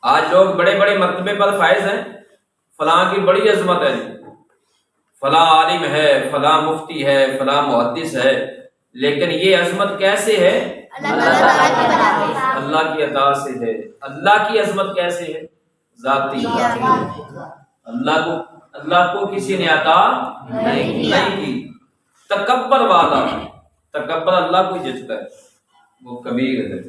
آج لوگ بڑے بڑے مرتبے پر فائز ہیں، فلاں کی بڑی عظمت ہے، فلاں عالم ہے، فلاں مفتی ہے، فلاں محدث ہے، لیکن یہ عظمت کیسے ہے؟ اللہ کی عطا سے ہے۔ اللہ کی عظمت کیسے ہے؟ ذاتی۔ اللہ کو کسی نے عطا نہیں کی۔ تکبر والا، تکبر اللہ کو ہی جچتا ہے، وہ کبیر ہے۔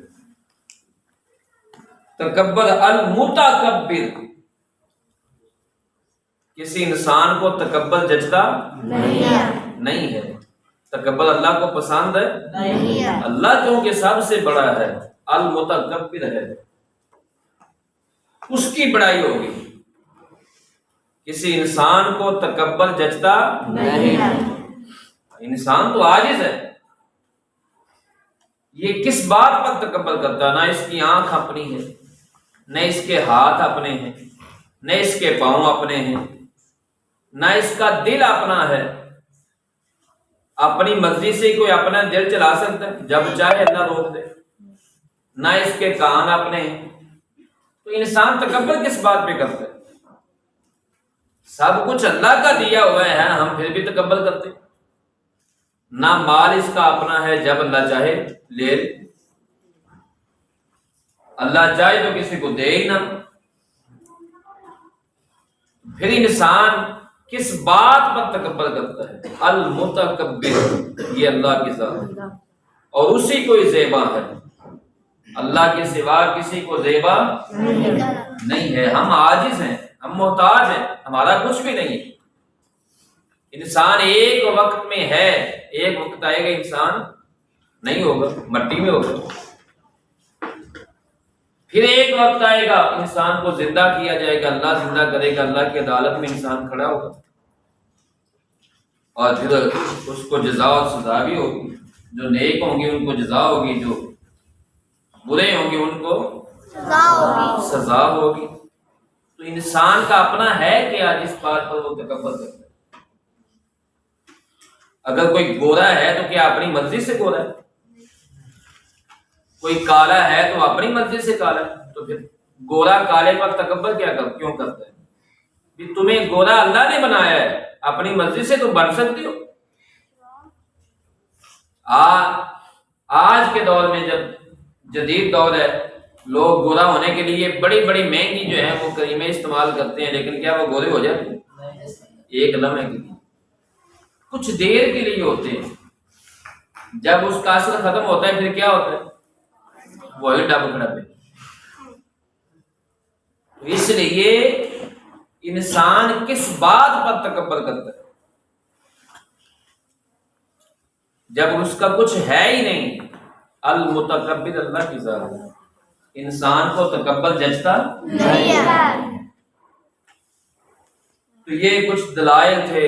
تکبر المتکبر، کسی انسان کو تکبر جچتا نہیں ہے۔ تکبر اللہ کو پسند ہے نہیں، اللہ کیونکہ سب سے بڑا ہے، المتکبر ہے، اس کی بڑائی ہوگی۔ کسی انسان کو تکبر جچتا نہیں، انسان تو عاجز ہے۔ یہ کس بات پر تکبر کرتا ہے؟ نہ اس کی آنکھ اپنی ہے، نہ اس کے ہاتھ اپنے ہیں، نہ اس کے پاؤں اپنے ہیں، نہ اس کا دل اپنا ہے۔ اپنی مرضی سے کوئی اپنا دل چلا سکتا ہے؟ جب چاہے اللہ روک دے۔ نہ اس کے کان اپنے ہیں، تو انسان تکبر کس بات پہ کرتا ہے؟ سب کچھ اللہ کا دیا ہوا ہے، ہم پھر بھی تکبر کرتے ہیں۔ نہ مال اس کا اپنا ہے، جب اللہ چاہے لے لے، اللہ چاہے تو کسی کو دے ہی نہ۔ پھر انسان کس بات پر تکبر کرتا ہے؟ المتکبر، یہ اللہ کی ذات ہے اور اسی کو زیبا ہے۔ اللہ کے سوا کسی کو زیبا نہیں ہے۔ ہم عاجز ہیں، ہم محتاج ہیں، ہمارا کچھ بھی نہیں۔ انسان ایک وقت میں ہے، ایک وقت آئے گا انسان نہیں ہوگا، مٹی میں ہوگا۔ پھر ایک وقت آئے گا انسان کو زندہ کیا جائے گا، اللہ زندہ کرے گا، اللہ کی عدالت میں انسان کھڑا ہوگا، اور پھر اس کو جزا اور سزا بھی ہوگی۔ جو نیک ہوں گے ان کو جزا ہوگی، جو برے ہوں گے ان کو سزا ہوگی۔ تو انسان کا اپنا ہے کیا جس بات پر وہ تکبر کرتا ہے؟ اگر کوئی گورا ہے تو کیا اپنی مرضی سے گورا ہے؟ کوئی کالا ہے تو اپنی مرضی سے کالا ہے؟ تو پھر گورا کالے پر تکبر کیوں کرتا ہے؟ کہ تمہیں گورا اللہ نے بنایا ہے، اپنی مرضی سے تو بن سکتی ہو۔ آج کے دور میں جب جدید دور ہے، لوگ گورا ہونے کے لیے بڑی بڑی مہنگی جو ہے وہ کریمیں استعمال کرتے ہیں، لیکن کیا وہ گورے ہو جاتے ہیں؟ ایک لمحے کے لیے، کچھ دیر کے لیے ہوتے ہیں۔ جب اس کا اثر ختم ہوتا ہے پھر کیا ہوتا ہے؟ وہی ڈب کھڑا پہ۔ اس لیے انسان کس بات پر تکبر کرتا ہے؟ جب اس کا کچھ ہے ہی نہیں۔ المتکبر اللہ کی ذات ہے، انسان کو تکبر جچتا نہیں ہے۔ تو یہ کچھ دلائل تھے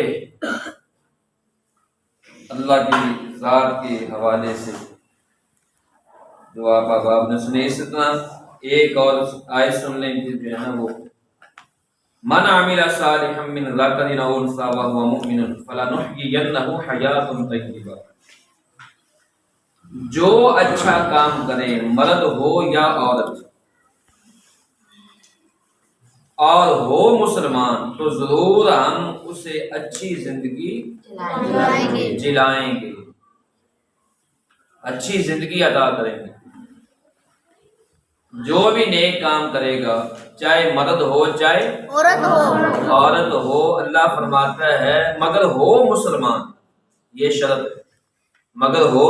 اللہ کی ذات کے حوالے سے جو آپ احباب نے سنے۔ اس طرح ایک اور آیت سن لیں پھر جو ہے نا وہ من عمل صالحا من ذکر او انثى وهو مؤمن فلنحيينه حیاة طیبہ، جو اچھا کام کرے مرد ہو یا عورت اور ہو مسلمان تو ضرور ہم اسے اچھی زندگی جلائیں گے، اچھی زندگی عطا کریں گے۔ جو بھی نیک کام کرے گا، چاہے مرد ہو چاہے عورت ہو، اللہ فرماتا ہے مگر ہو مسلمان، یہ شرط ہے، مگر ہو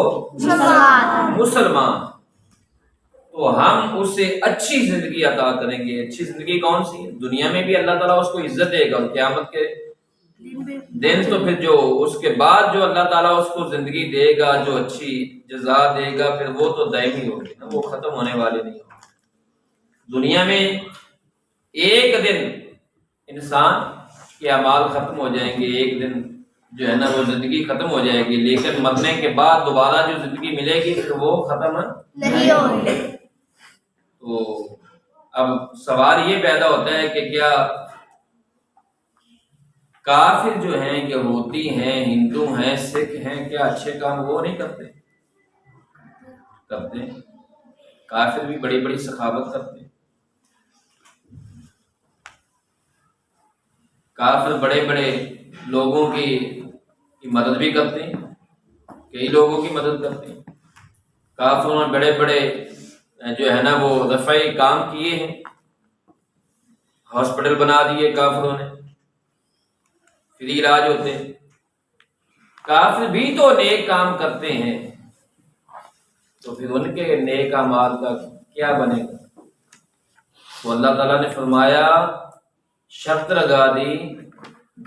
مسلمان تو ہم اسے اچھی زندگی عطا کریں گے۔ اچھی زندگی کون سی ہے؟ دنیا میں بھی اللہ تعالیٰ اس کو عزت دے گا، اور قیامت کے دن تو پھر جو اس کے بعد جو اللہ تعالیٰ اس کو زندگی دے گا، جو اچھی جزا دے گا، پھر وہ تو دائمی ہوگی، وہ ختم ہونے والے نہیں ہوگی۔ دنیا میں ایک دن انسان کے اعمال ختم ہو جائیں گے، ایک دن جو ہے نا وہ زندگی ختم ہو جائے گی، لیکن مرنے کے بعد دوبارہ جو زندگی ملے گی پھر وہ ختم نہیں ہوگی۔ تو اب سوال یہ پیدا ہوتا ہے کہ کیا کافر جو ہیں، یہودی ہیں، ہندو ہیں، سکھ ہیں، کیا اچھے کام وہ نہیں کرتے؟ کرتے ہیں۔ کافر بھی بڑی بڑی سخاوت کرتے ہیں، کافر بڑے بڑے لوگوں کی مدد بھی کرتے ہیں، کئی لوگوں کی مدد کرتے ہیں۔ کافروں نے بڑے بڑے جو ہے نا وہ دفاعی کام کیے ہیں، ہاسپٹل بنا دیے کافروں نے، فری علاج ہوتے ہیں۔ کافر بھی تو نیک کام کرتے ہیں، تو پھر ان کے نیک اعمال کا کیا بنے گا؟ تو اللہ تعالیٰ نے فرمایا، شرط لگا دی،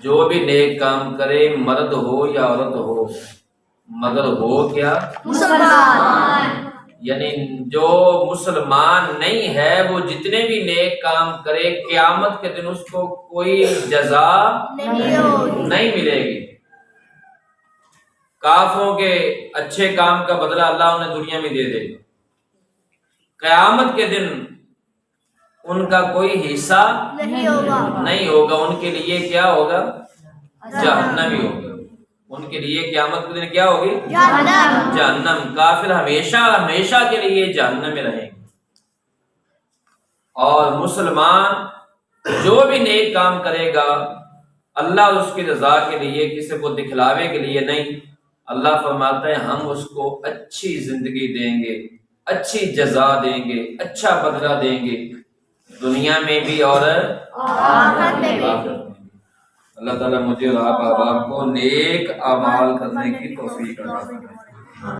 جو بھی نیک کام کرے مرد ہو یا عورت ہو، مگر ہو کیا؟ مسلمان۔ یعنی جو مسلمان نہیں ہے وہ جتنے بھی نیک کام کرے قیامت کے دن اس کو کوئی جزا نہیں ملے گی۔ کافروں کے اچھے کام کا بدلہ اللہ انہیں دنیا میں دے دے گا، قیامت کے دن ان کا کوئی حصہ نہیں ہوگا، ان کے لیے کیا ہوگا؟ جہنم ہی ہوگا۔ ان کے لیے قیامت کے دن کیا ہوگی؟ جہنم۔ کافر ہمیشہ ہمیشہ کے لیے جہنم میں رہیں گے، اور مسلمان جو بھی نیک کام کرے گا اللہ اس کی رضا کے لیے، کسی کو دکھلاوے کے لیے نہیں، اللہ فرماتا ہے ہم اس کو اچھی زندگی دیں گے، اچھی جزا دیں گے، اچھا بدلہ دیں گے، دنیا میں بھی اور آخرت میں بھی۔ اللہ تعالیٰ مجھے اور آپ کو نیک اعمال کرنے کی توفیق عطا فرمائے۔